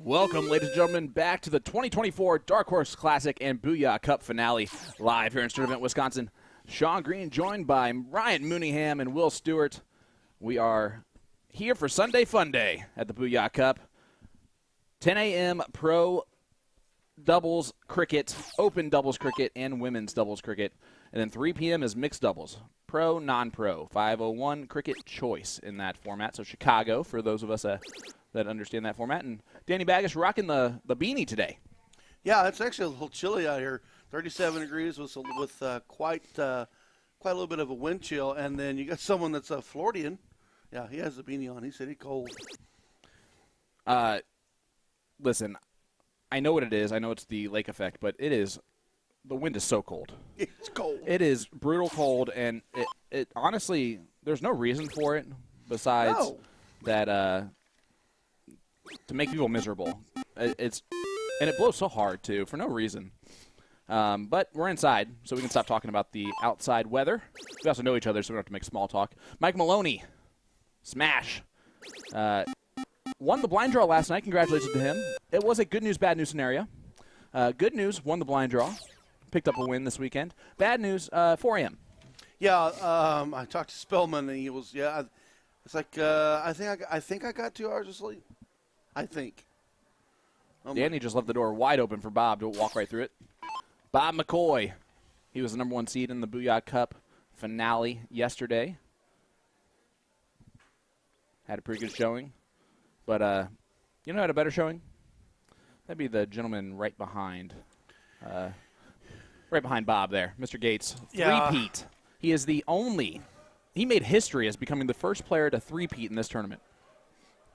Welcome, ladies and gentlemen, back to the 2024 Darkhorse Classic and Booyah Cup finale, live here in Sturtevant, Wisconsin. Sean Green joined by Ryan Mooneyham and Will Stewart. We are here for Sunday Fun Day at the Booyah Cup. 10 a.m. pro doubles cricket, open doubles cricket, and women's doubles cricket. And then 3 p.m. is mixed doubles, pro, non-pro, 501 cricket choice in that format. So Chicago, for those of us that understand that format. And Danny Baggish rocking the beanie today. Yeah, it's actually a little chilly out here. 37 degrees with quite a little bit of a wind chill. And then you got someone that's a Floridian. Yeah, he has the beanie on. He said he's cold. Listen, I know what it is. I know it's the lake effect, but it is – the wind is so cold. It's cold. It is brutal cold, and it honestly, there's no reason for it besides that to make people miserable. And it blows so hard, too, for no reason. But we're inside, so we can stop talking about the outside weather. We also know each other, so we don't have to make small talk. Mike Maloney, smash. Won the blind draw last night. Congratulations to him. It was a good news, bad news scenario. Good news, won the blind draw. Picked up a win this weekend. Bad news, 4 a.m. Yeah, I talked to Spellman, and he was, it's like, I think I got 2 hours of sleep. I think. Danny just left the door wide open for Bob to walk right through it. Bob McCoy. He was the number 1 seed in the Booyah Cup finale yesterday. Had a pretty good showing. But, you know who had a better showing? That'd be the gentleman right behind Bob there, Mr. Gates. Yeah. Three-peat. He is the only – he made history as becoming the first player to three-peat in this tournament.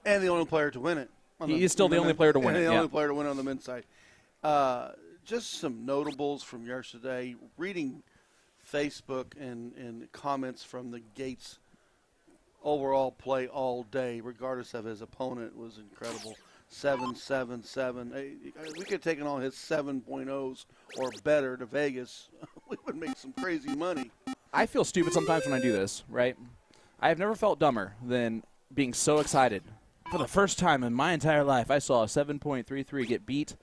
And the only player to win it. He is still the only player to win it. And the only player to win on the men's side. Just some notables from yesterday. Reading Facebook and comments from the Gates overall play all day, regardless of his opponent, was incredible. 7-7-7. We could have taken all his 7.0s or better to Vegas. We would make some crazy money. I feel stupid sometimes when I do this, right? I have never felt dumber than being so excited. For the first time in my entire life, I saw a 7.33 get beat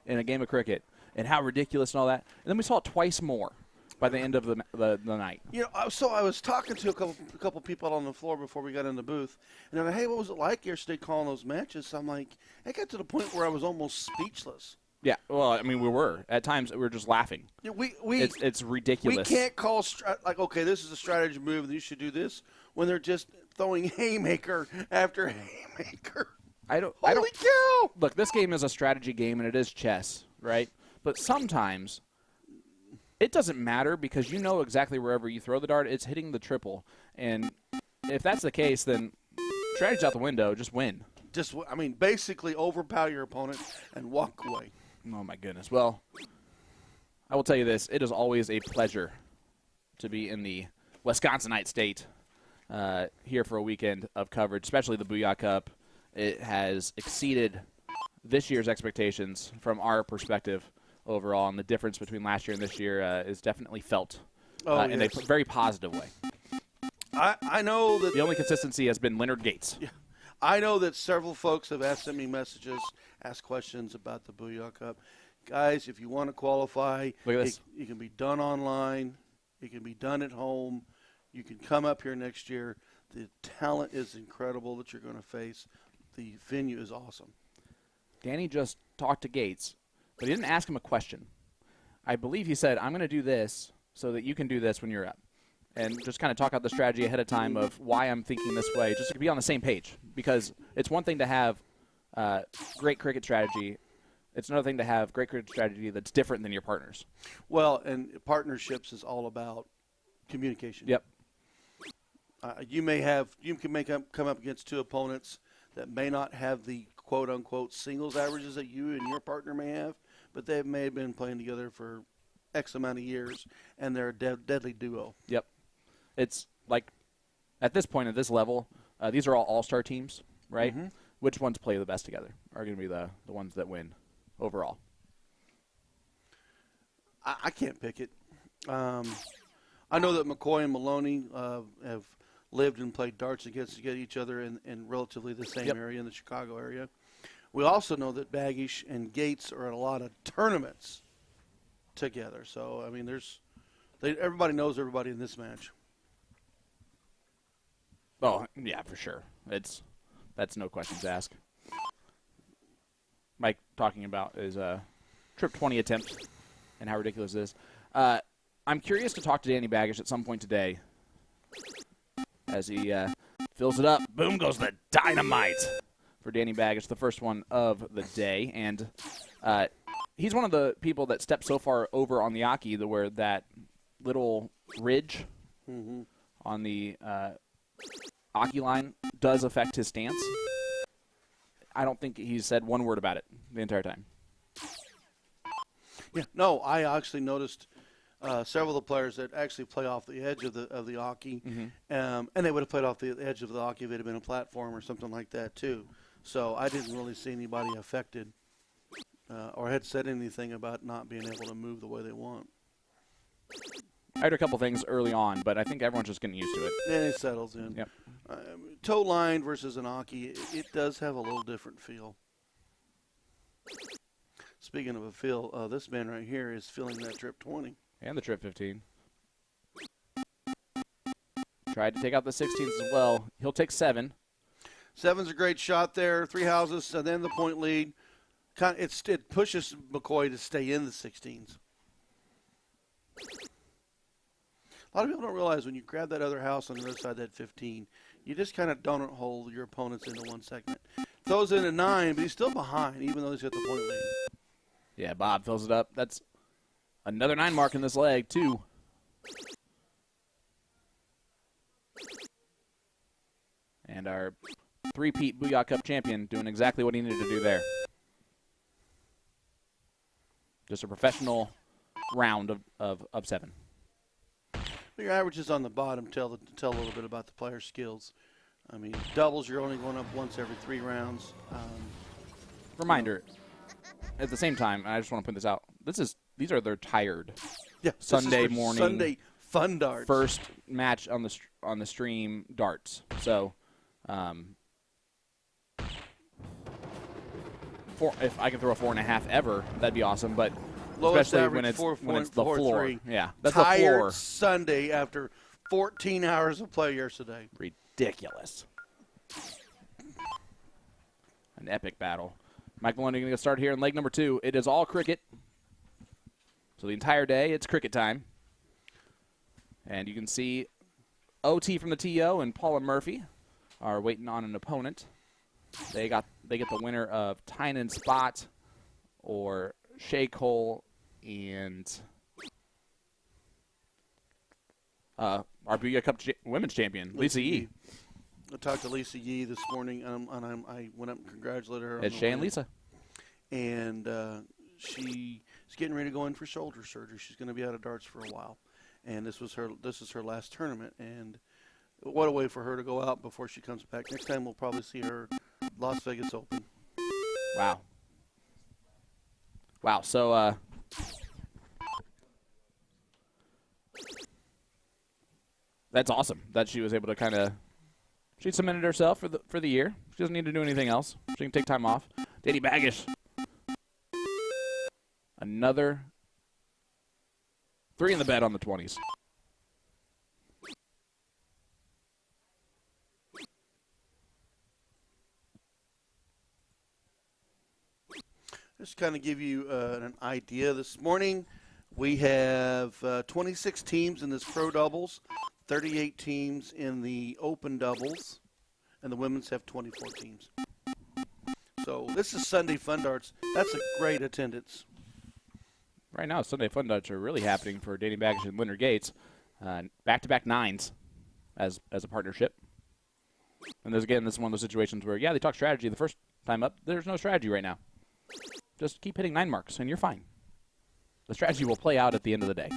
in a game of cricket, and how ridiculous and all that. And then we saw it twice more by the end of the night. You know, so I was talking to a couple people on the floor before we got in the booth, and they're like, hey, what was it like yesterday calling those matches? So I'm like, it got to the point where I was almost speechless. Yeah, well, I mean, we were. At times, we were just laughing. Yeah, it's ridiculous. We can't call, okay, this is a strategy move, and you should do this, when they're just throwing haymaker after haymaker. Holy cow! Look, this game is a strategy game, and it is chess, right? But sometimes it doesn't matter because you know exactly wherever you throw the dart, it's hitting the triple. And if that's the case, then strategy's out the window. Just win. Basically overpower your opponent and walk away. Oh, my goodness. Well, I will tell you this. It is always a pleasure to be in the Wisconsinite state here for a weekend of coverage, especially the Booyah Cup. It has exceeded this year's expectations from our perspective overall, and the difference between last year and this year is definitely felt in a very positive way. I know that the only consistency has been Leonard Gates. Yeah, I know that several folks have sent me messages, asked questions about the Booyah Cup. Guys, if you want to qualify, it can be done online. It can be done at home. You can come up here next year. The talent is incredible that you're going to face. The venue is awesome. Danny just talked to Gates, but he didn't ask him a question. I believe he said, I'm going to do this so that you can do this when you're up. And just kind of talk out the strategy ahead of time of why I'm thinking this way, just to be on the same page. Because it's one thing to have great cricket strategy. It's another thing to have great cricket strategy that's different than your partners. Well, and partnerships is all about communication. Yep. You can come up against two opponents that may not have the quote-unquote singles averages that you and your partner may have, but they may have been playing together for X amount of years, and they're a deadly duo. Yep. It's like at this point, at this level, these are all all-star teams, right? Mm-hmm. Which ones play the best together are going to be the ones that win overall. I can't pick it. I know that McCoy and Maloney have lived and played darts against each other in relatively the same area, in the Chicago area. We also know that Baggish and Gates are at a lot of tournaments together. So, I mean, everybody knows everybody in this match. Oh, yeah, for sure. That's no questions asked. Mike talking about his trip 20 attempt and how ridiculous it is. I'm curious to talk to Danny Baggish at some point today as he fills it up. Boom goes the dynamite for Danny Baggish, the first one of the day. And he's one of the people that stepped so far over on the Aki where that little ridge on the Aki line does affect his stance. I don't think he said one word about it the entire time. Yeah, no, I actually noticed several of the players that actually play off the edge of the Aki, and they would have played off the edge of the Aki if it had been a platform or something like that too. So I didn't really see anybody affected or had said anything about not being able to move the way they want. I heard a couple things early on, but I think everyone's just getting used to it. And it settles in. Yep. Toe line versus an Aki, it does have a little different feel. Speaking of a feel, this man right here is feeling that trip 20. And the trip 15. Tried to take out the 16s as well. He'll take 7. 7's a great shot there. 3 houses, and then the point lead. It pushes McCoy to stay in the 16s. A lot of people don't realize when you grab that other house on the other side of that 15, you just kind of donut hole your opponents into one segment. Throws in a 9, but he's still behind, even though he's got the point lead. Yeah, Bob fills it up. That's another 9 mark in this leg, too. And our three-peat Booyah Cup champion doing exactly what he needed to do there. Just a professional round of 7. Your averages on the bottom tell a little bit about the player's skills. I mean, doubles, you're only going up once every 3 rounds. Reminder, at the same time, I just want to point this out. These are their tired Sunday morning Sunday fun darts. First match on the stream darts. So, if I can throw a 4.5 ever, that'd be awesome. But lowest especially when it's the floor. Yeah, that's the floor. Sunday after 14 hours of play yesterday. Ridiculous. An epic battle. Mike Maloney going to start here in leg number 2. It is all cricket. So the entire day, it's cricket time. And you can see OT from the TO and Paula Murphy are waiting on an opponent. They get the winner of Tynan Spot or Shea Cole and our Booyah Cup Women's Champion, Lisa Yee. I talked to Lisa Yee this morning, and I went up and congratulated her. It's Shea and Lisa. And she's getting ready to go in for shoulder surgery. She's going to be out of darts for a while. And this is her last tournament. And what a way for her to go out before she comes back. Next time we'll probably see her Las Vegas Open. Wow. So that's awesome that she was able to she cemented herself for the year. She doesn't need to do anything else. She can take time off. Danny Baggish. Another 3 in the bed on the 20s. Just kind of give you an idea. This morning we have 26 teams in this pro doubles, 38 teams in the open doubles, and the women's have 24 teams. So this is Sunday Fun Darts. That's a great attendance. Right now, Sunday Fun Darts are really happening for Danny Baggish and Leonard Gates. Back-to-back 9s as a partnership. And this is one of those situations where, they talk strategy the first time up. There's no strategy right now. Just keep hitting 9 marks, and you're fine. The strategy will play out at the end of the day.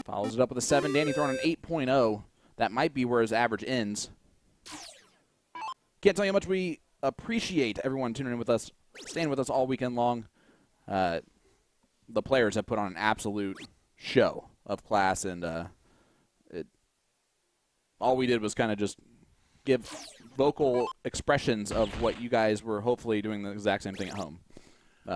Follows it up with a 7. Danny throwing an 8.0. That might be where his average ends. Can't tell you how much we appreciate everyone tuning in with us, staying with us all weekend long. The players have put on an absolute show of class, and all we did was kind of just give vocal expressions of what you guys were hopefully doing the exact same thing at home,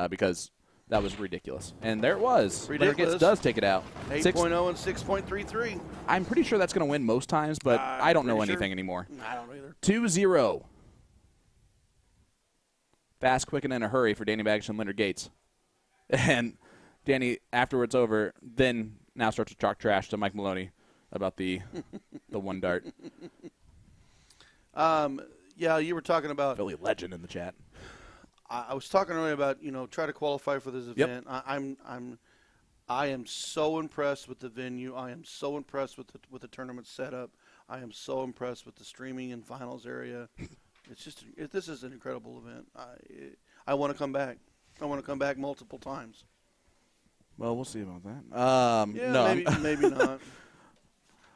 because that was ridiculous. And there it was. Ridiculous. Does take it out. 8.0 and 6.33. I'm pretty sure that's going to win most times, but I don't know anything anymore. I don't either. 2-0. Fast, quick, and in a hurry for Danny Baggish and Leonard Gates. And Danny, after it's over, then now starts to talk trash to Mike Maloney about the one dart. Yeah, you were talking about Philly legend in the chat. I was talking earlier about try to qualify for this event. I am so impressed with the venue. I am so impressed with the tournament setup. I am so impressed with the streaming and finals area. This is an incredible event. I want to come back. I want to come back multiple times. Well, we'll see about that. Yeah, no, maybe not.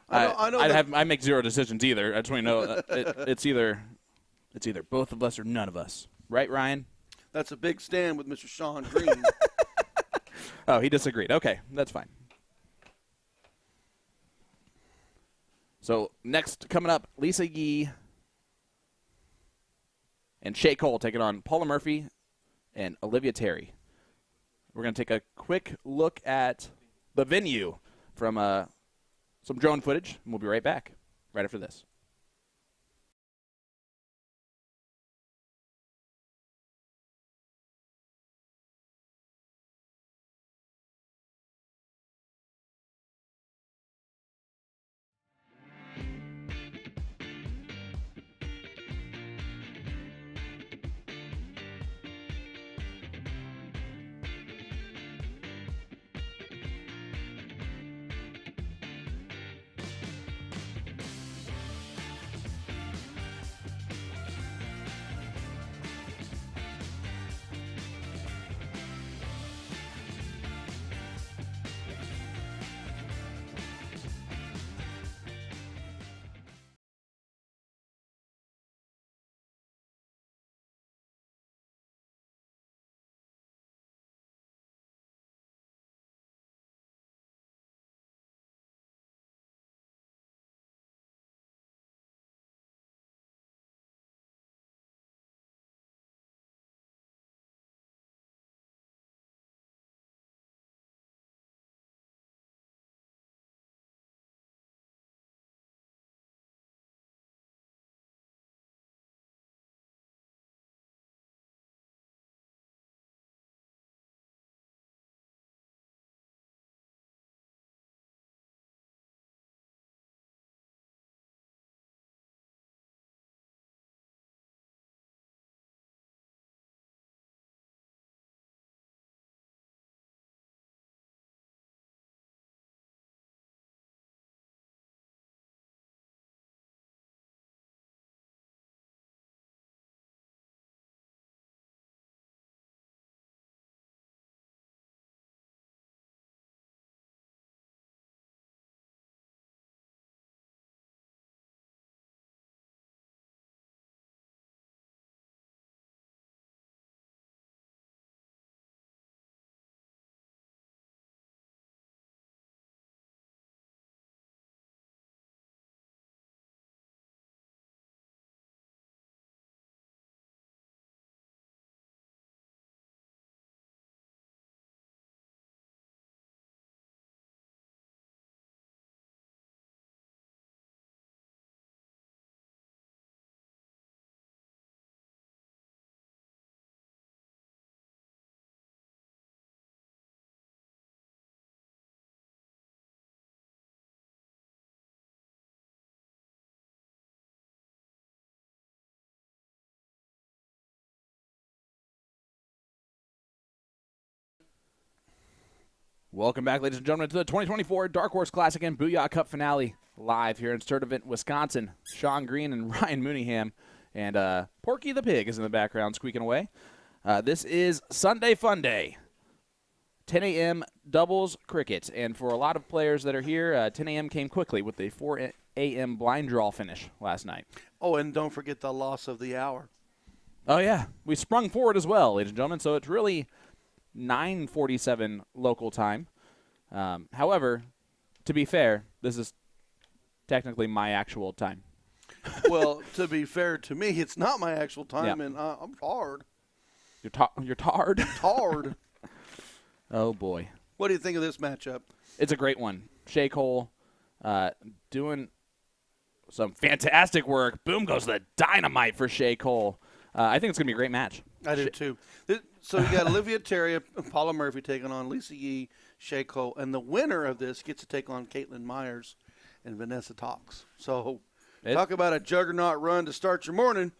I make zero decisions either. I just want to know it's either both of us or none of us. Right, Ryan? That's a big stand with Mr. Sean Green. Oh, he disagreed. Okay, that's fine. So next coming up, Lisa Yee and Shay Cole taking on Paula Murphy and Olivia Terry. We're going to take a quick look at the venue from some drone footage, and we'll be right back right after this. Welcome back, ladies and gentlemen, to the 2024 Darkhorse Classic and Booyah Cup Finale, live here in Sturtevant, Wisconsin. Sean Green and Ryan Mooneyham, and Porky the Pig is in the background squeaking away. This is Sunday Fun Day, 10 a.m. doubles cricket, and for a lot of players that are here, 10 a.m. came quickly with the 4 a.m. blind draw finish last night. Oh, and don't forget the loss of the hour. Oh, yeah. We sprung forward as well, ladies and gentlemen, so it's really 9:47 local time. However, to be fair, this is technically my actual time. Well, to be fair to me, it's not my actual time, Yeah. and I'm tired. You're tarred? Tired. Oh, boy. What do you think of this matchup? It's a great one. Shea Cole doing some fantastic work. Boom goes the dynamite for Shea Cole. I think it's going to be a great match. I do, too. So you got Olivia Terry, Paula Murphy taking on Lisa Yee, Shea Cole, and the winner of this gets to take on Caitlin Myers and Vanessa Tox. So talk about a juggernaut run to start your morning.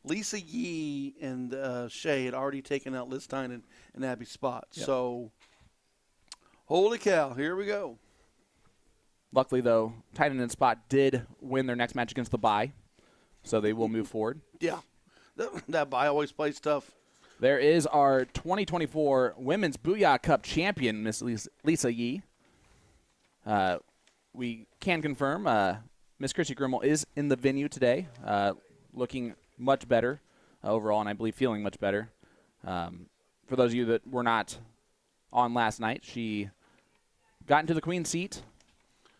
Lisa Yee and Shea had already taken out Liz Tynan and Abby Spot. Yep. So, holy cow, here we go. Luckily, though, Tynan and Spot did win their next match against the bye, so they will move forward. Yeah, that bye always plays tough. There is our 2024 Women's Booyah Cup champion, Miss Lisa Yee. We can confirm Miss Chrissy Grimmel is in the venue today, looking much better overall, and I believe feeling much better. For those of you that were not on last night, she got into the queen's seat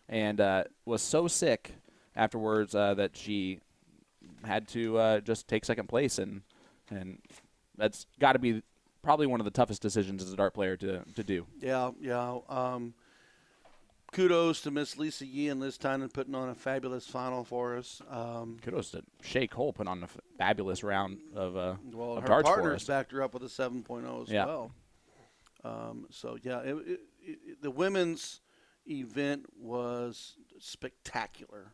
and was so sick afterwards that she had to just take second place, and that's got to be probably one of the toughest decisions as a dart player to do. Yeah. Kudos to Miss Lisa Yee and Liz Tynan putting on a fabulous final for us. Kudos to Shea Cole putting on a fabulous round of her darts for partners us. Backed her up with a 7.0 as well. So, yeah, the women's event was spectacular.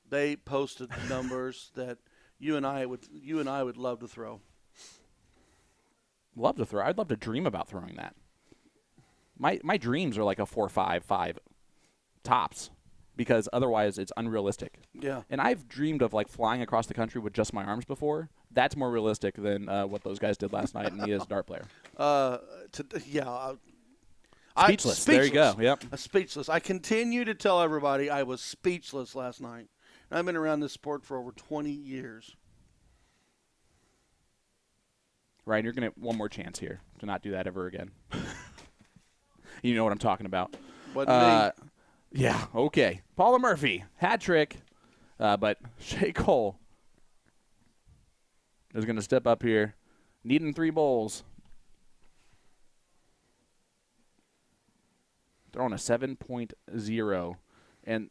They posted numbers that you and I would love to throw. Love to throw. I'd love to dream about throwing that. My dreams are like a 4.55 tops, because otherwise it's unrealistic. Yeah. And I've dreamed of like flying across the country with just my arms before. That's more realistic than what those guys did last night and me as a dart player. Speechless. There you go. Yep. Speechless. I continue to tell everybody I was speechless last night. And I've been around this sport for over 20 years. Ryan, you're going to get one more chance here to not do that ever again. You know what I'm talking about. Wasn't me. Yeah, okay. Paula Murphy, hat trick. But Shea Cole is going to step up here, needing 3 bowls. Throwing a 7.0. And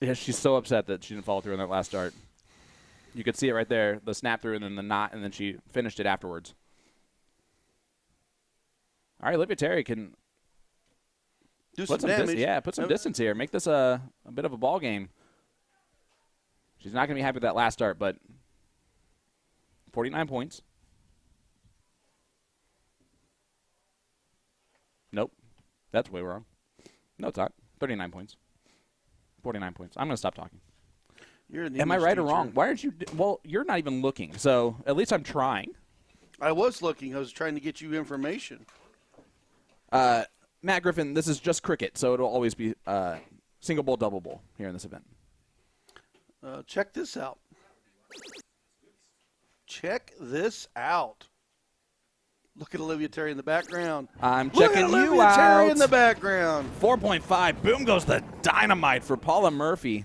yeah, she's so upset that she didn't follow through on that last dart. You could see it right there, the snap through and then the knot, and then she finished it afterwards. All right, Olivia Terry can do some damage. Put some distance here. Make this a bit of a ball game. She's not going to be happy with that last start, but 49 points. Nope. That's way wrong. No, it's not. 39 points. 49 points. I'm going to stop talking. Am I right or wrong? Why aren't you? Well, you're not even looking, so at least I'm trying. I was looking. I was trying to get you information. Matt Griffin, this is just cricket, so it'll always be single bowl, double bowl here in this event. Check this out. Check this out. Look at Olivia Terry in the background. I'm checking you out. Olivia Terry in the background. 4.5. Boom goes the dynamite for Paula Murphy.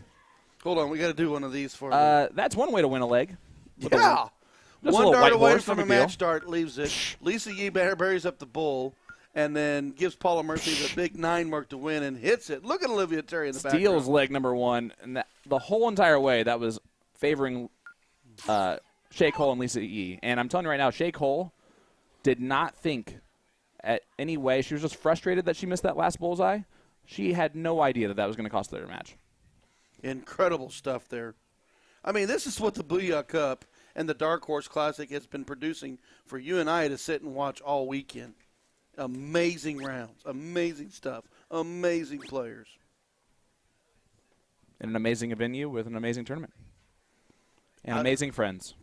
Hold on, we got to do one of these for me. That's one way to win a leg. Yeah. One dart away from a match start leaves it. Lisa Yee buries up the bull and then gives Paula Murphy the big 9 mark to win and hits it. Look at Olivia Terry in the background. Steals leg number 1. And the whole entire way, that was favoring Shea Cole and Lisa Yee. And I'm telling you right now, Shea Cole did not think at any way. She was just frustrated that she missed that last bullseye. She had no idea that was going to cost her their match. Incredible stuff there. I mean, this is what the Booyah Cup and the Darkhorse Classic has been producing for you and I to sit and watch all weekend. Amazing rounds, amazing stuff, amazing players. In an amazing venue with an amazing tournament. And amazing friends.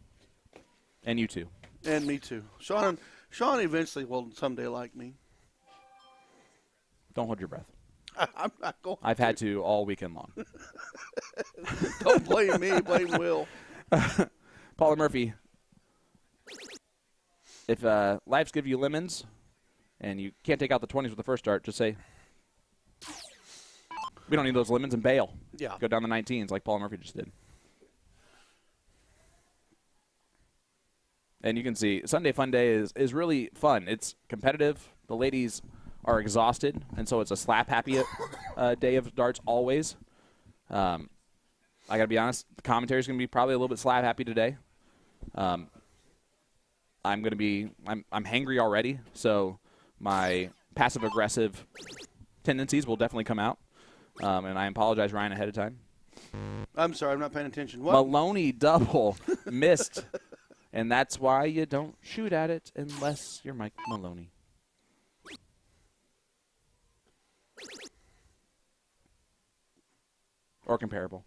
And you too. And me too. Sean eventually will someday like me. Don't hold your breath. I'm not going I've had to all weekend long. Don't blame me. Blame Will. Paula Murphy, if lives give you lemons and you can't take out the 20s with the first dart, just say, we don't need those lemons, and bail. Yeah. Go down the 19s like Paula Murphy just did. And you can see Sunday Fun Day is really fun. It's competitive. The ladies are exhausted, and so it's a slap-happy day of darts always. I got to be honest, the commentary is going to be probably a little bit slap-happy today. I'm hangry already, so my passive-aggressive tendencies will definitely come out. And I apologize, Ryan, ahead of time. I'm sorry, I'm not paying attention. What? Maloney double missed, and that's why you don't shoot at it unless you're Mike Maloney. Or comparable.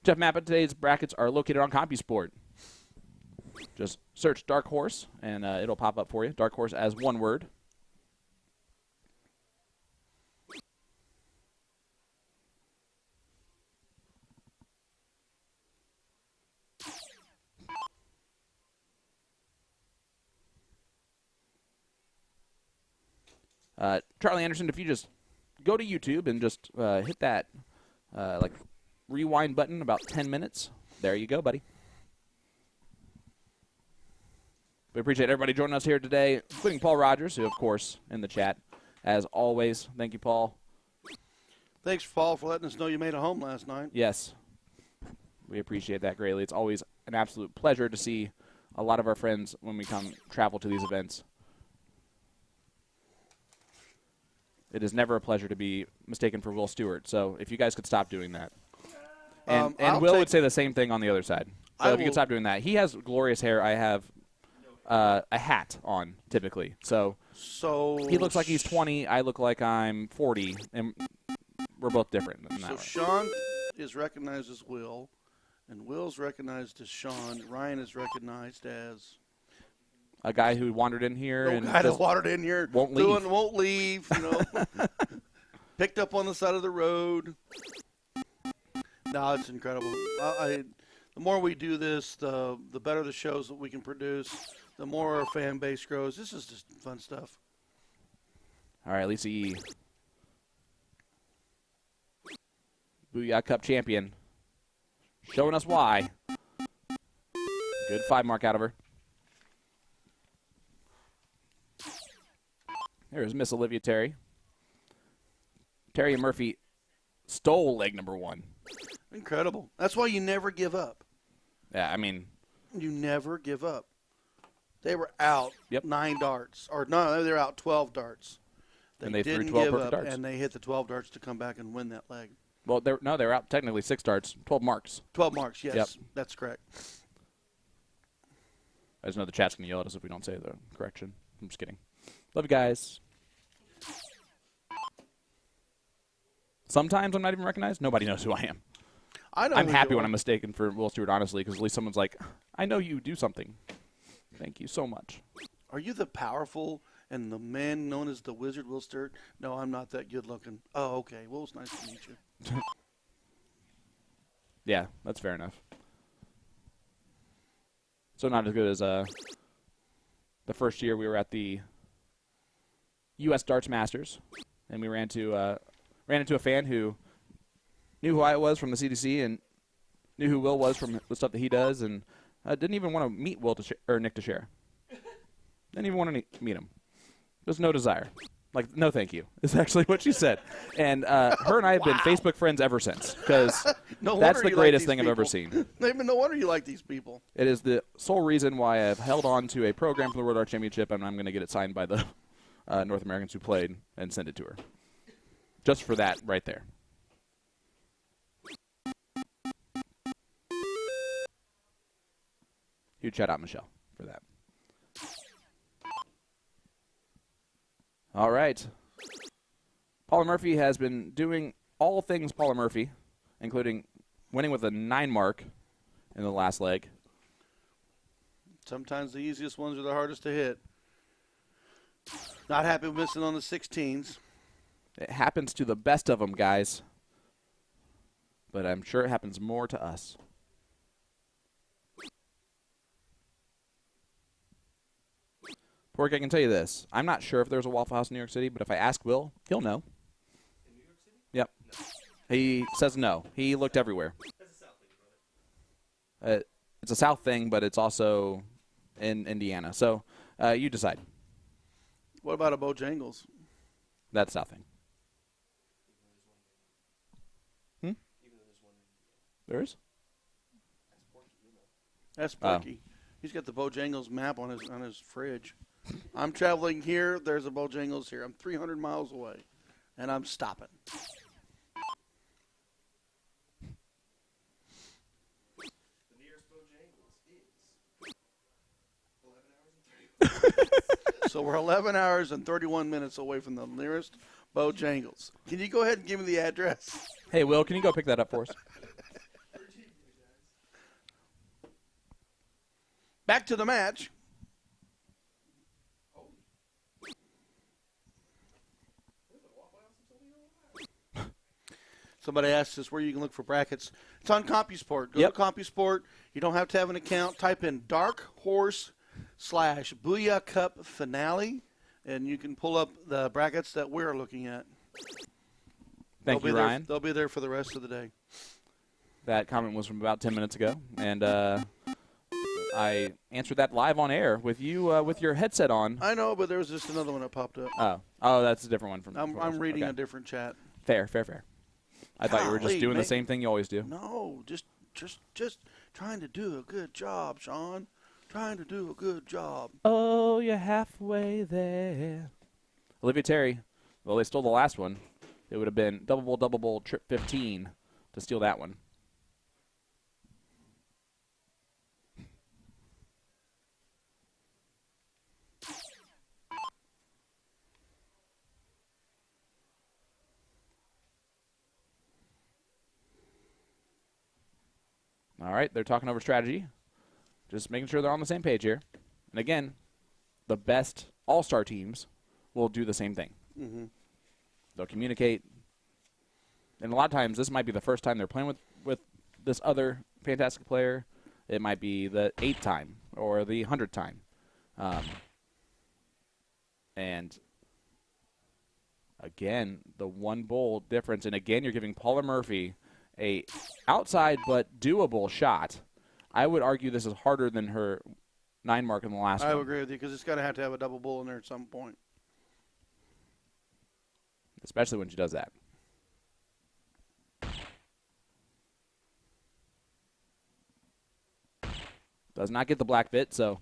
Jeff Mappa, today's brackets are located on CompuSport. Just search Darkhorse, and it'll pop up for you. Darkhorse as one word. Charlie Anderson, if you just go to YouTube and just hit that like rewind button about 10 minutes, there you go, buddy. We appreciate everybody joining us here today, including Paul Rogers, who, of course, in the chat, as always. Thank you, Paul. Thanks, Paul, for letting us know you made it home last night. Yes. We appreciate that greatly. It's always an absolute pleasure to see a lot of our friends when we come travel to these events. It is never a pleasure to be mistaken for Will Stewart, so if you guys could stop doing that. And Will would say the same thing on the other side. So if you could stop doing that. He has glorious hair. I have a hat on, typically. So he looks like he's 20. I look like I'm 40, and we're both different in that way. So Sean is recognized as Will, and Will's recognized as Sean. Ryan is recognized as a guy who wandered in here won't leave. You know, picked up on the side of the road. No, it's incredible. The more we do this, the better the shows that we can produce, the more our fan base grows. This is just fun stuff. All right, Lisa E. Booyah Cup champion. Showing us why. Good 5 mark out of her. There's Miss Olivia Terry. Terry and Murphy stole leg number 1. Incredible. That's why you never give up. Yeah, I mean. You never give up. They were out 9 darts. Or no, they were out 12 darts. They didn't threw 12 give perfect up, darts. and they hit the 12 darts to come back and win that leg. Well, they were out technically 6 darts, 12 marks. 12 marks, yes. Yep. That's correct. I just know the chat's going to yell at us if we don't say the correction. I'm just kidding. Love you guys. Sometimes I'm not even recognized. Nobody knows who I am. I'm happy when I'm mistaken for Will Stewart, honestly, because at least someone's like, I know you do something. Thank you so much. Are you the powerful and the man known as the Wizard, Will Stewart? No, I'm not that good looking. Oh, okay. Well, it's nice to meet you. Yeah, that's fair enough. So not as good as the first year we were at the U.S. Darts Masters, and we ran into a fan who knew who I was from the CDC and knew who Will was from the stuff that he does, and didn't even want to meet Nick Teixeira. Didn't even want to meet him. There's no desire. Like, no thank you, is actually what she said. And her and I have been Facebook friends ever since, because that's the greatest thing I've ever seen. No wonder you like these people. It is the sole reason why I've held on to a program for the World Art Championship, and I'm going to get it signed by the North Americans who played and send it to her. Just for that right there. Huge shout out, Michelle, for that. All right. Paula Murphy has been doing all things Paula Murphy, including winning with a 9 mark in the last leg. Sometimes the easiest ones are the hardest to hit. Not happy with missing on the 16s. It happens to the best of them, guys. But I'm sure it happens more to us. Pork, I can tell you this. I'm not sure if there's a Waffle House in New York City, but if I ask Will, he'll know. In New York City? Yep. No. He says no. He looked everywhere. That's a South thing, brother. It's a South thing, but it's also in Indiana. So you decide. What about a Bojangles? That's South thing. Even though there's one in Indiana. There is? That's Porky. He's got the Bojangles map on his fridge. I'm traveling here. There's a Bojangles here. I'm 300 miles away, and I'm stopping. The nearest Bojangles is 11 hours and 30 minutes. So we're 11 hours and 31 minutes away from the nearest Bojangles. Can you go ahead and give me the address? Hey, Will, can you go pick that up for us? Back to the match. Somebody asked us where you can look for brackets. It's on CompuSport. Go to CompuSport. You don't have to have an account. Type in Darkhorse / Booyah Cup Finale, and you can pull up the brackets that we're looking at. Thank you, Ryan. They'll be there for the rest of the day. That comment was from about 10 minutes ago, and I answered that live on air with you with your headset on. I know, but there was just another one that popped up. Oh, that's a different one from. I'm reading a different chat. Fair. I thought you were just doing the man. same thing you always do. No, just trying to do a good job, Sean. Trying to do a good job. Oh, you're halfway there. Olivia Terry. Well, they stole the last one. It would have been double bowl, trip 15 to steal that one. All right, they're talking over strategy. Just making sure they're on the same page here. And again, the best all-star teams will do the same thing. Mm-hmm. They'll communicate. And a lot of times, this might be the first time they're playing with this other fantastic player. It might be the 8th time or the 100th time. And again, the one bowl difference. And again, you're giving Paula Murphy a outside but doable shot. I would argue this is harder than her 9 mark in the last one. I would agree with you because it's got to have a double bull in there at some point. Especially when she does that. Does not get the black bit, so a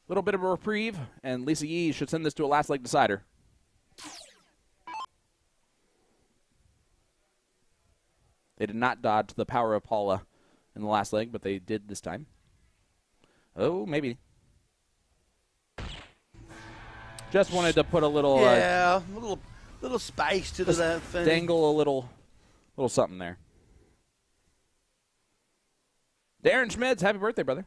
little bit of a reprieve, and Lisa Yee should send this to a last leg decider. They did not dodge the power of Paula in the last leg, but they did this time. Oh, maybe. Just wanted to put a little a little spice to that thing. Dangle a little something there. Darren Schmitz, happy birthday, brother.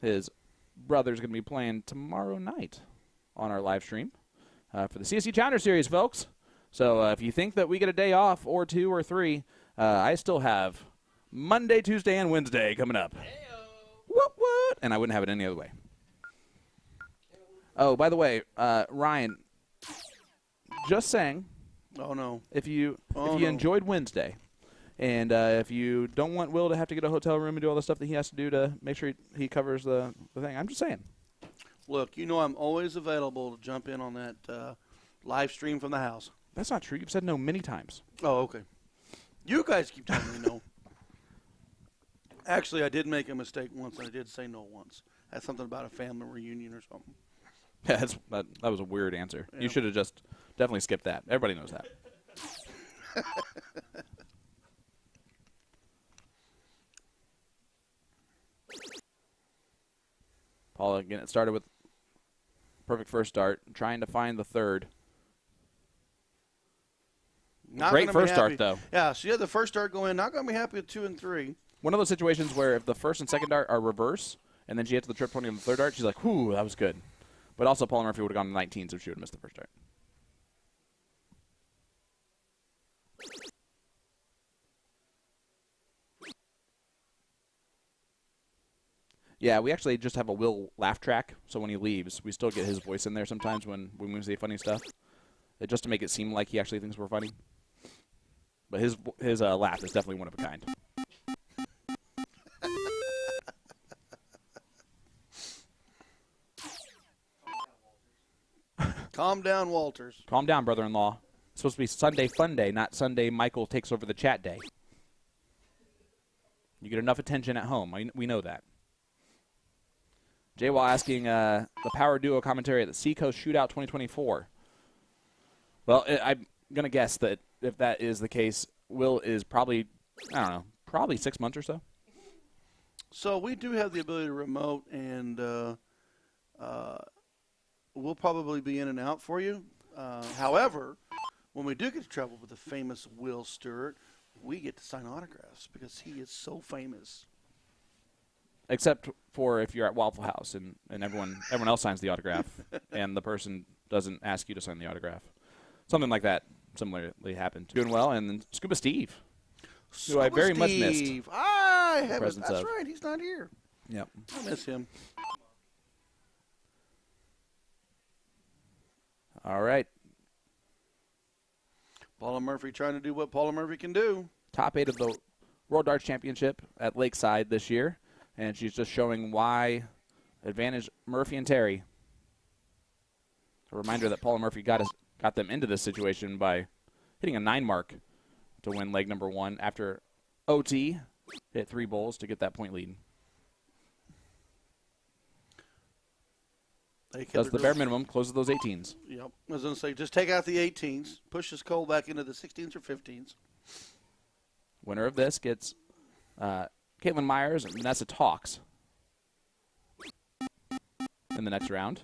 His brother's going to be playing tomorrow night on our live stream for the CSC Challenger Series, folks. So if you think that we get a day off or 2 or 3, I still have Monday, Tuesday, and Wednesday coming up. What? And I wouldn't have it any other way. Oh, by the way, Ryan, just saying. Oh, no. If you enjoyed Wednesday, and if you don't want Will to have to get a hotel room and do all the stuff that he has to do to make sure he covers the thing, I'm just saying. Look, you know I'm always available to jump in on that live stream from the house. That's not true. You've said no many times. Oh, okay. You guys keep telling me no. Actually, I did make a mistake once, and I did say no once. That's something about a family reunion or something. Yeah, that was a weird answer. Yeah. You should have just definitely skipped that. Everybody knows that. Paula getting it started with perfect first start, trying to find the third. Great first start, though. Yeah, she had the first start go in. Not going to be happy with 2 and 3. one of those situations where if the first and second dart are reverse, and then she hits the trip 20 on the third dart, she's like, whew, that was good. But also Paula Murphy would have gone to 19s if she would have missed the first dart. Yeah, we actually just have a Will laugh track, so when he leaves, we still get his voice in there sometimes when we say funny stuff, just to make it seem like he actually thinks we're funny. But his laugh is definitely one of a kind. Calm down, Walters. Calm down, brother-in-law. It's supposed to be Sunday fun day, not Sunday Michael takes over the chat day. You get enough attention at home. We know that. Jay Wall asking the Power Duo commentary at the Seacoast Shootout 2024. Well, I'm going to guess that if that is the case, Will is probably, I don't know, probably 6 months or so. So we do have the ability to remote, and we'll probably be in and out for you. However, when we do get to travel with the famous Will Stewart, we get to sign autographs because he is so famous. Except for if you're at Waffle House and everyone else signs the autograph and the person doesn't ask you to sign the autograph. Something like that similarly happened. Doing well. And then Scuba Steve, who I very much missed. I haven't. That's right. He's not here. Yep. I miss him. All right. Paula Murphy trying to do what Paula Murphy can do. Top 8 of the World Darts Championship at Lakeside this year. And she's just showing why advantage Murphy and Terry. A reminder that Paula Murphy got them into this situation by hitting a 9 mark to win leg number 1 after OT. Hit 3 bowls to get that point lead. Does the bare minimum, closes those 18s. Yep. I was going to say, just take out the 18s, push this Cole back into the 16s or 15s. Winner of this gets Caitlin Myers and Vanessa Talks in the next round.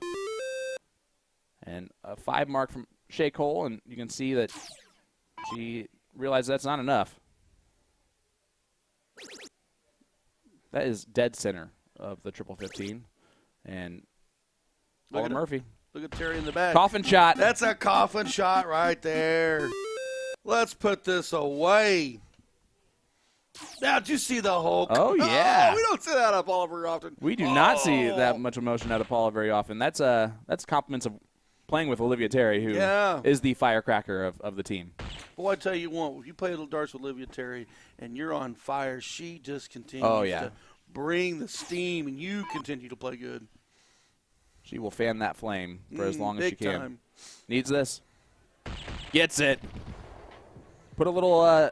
And a 5 mark from Shea Cole, and you can see that she realized that's not enough. That is dead center of the triple 15. And Paula Murphy. Look at Terry in the back. Coffin shot. That's a coffin shot right there. Let's put this away. Now, did you see the Hulk? Oh, yeah. Oh, we don't see that out of Paula very often. We do not see that much emotion out of Paula very often. That's compliments of playing with Olivia Terry, who is the firecracker of the team. Boy, I tell you what, if you play little darts with Olivia Terry and you're on fire, she just continues to bring the steam, and you continue to play good. She will fan that flame for as long as she can. Time. Needs this. Gets it. Put a little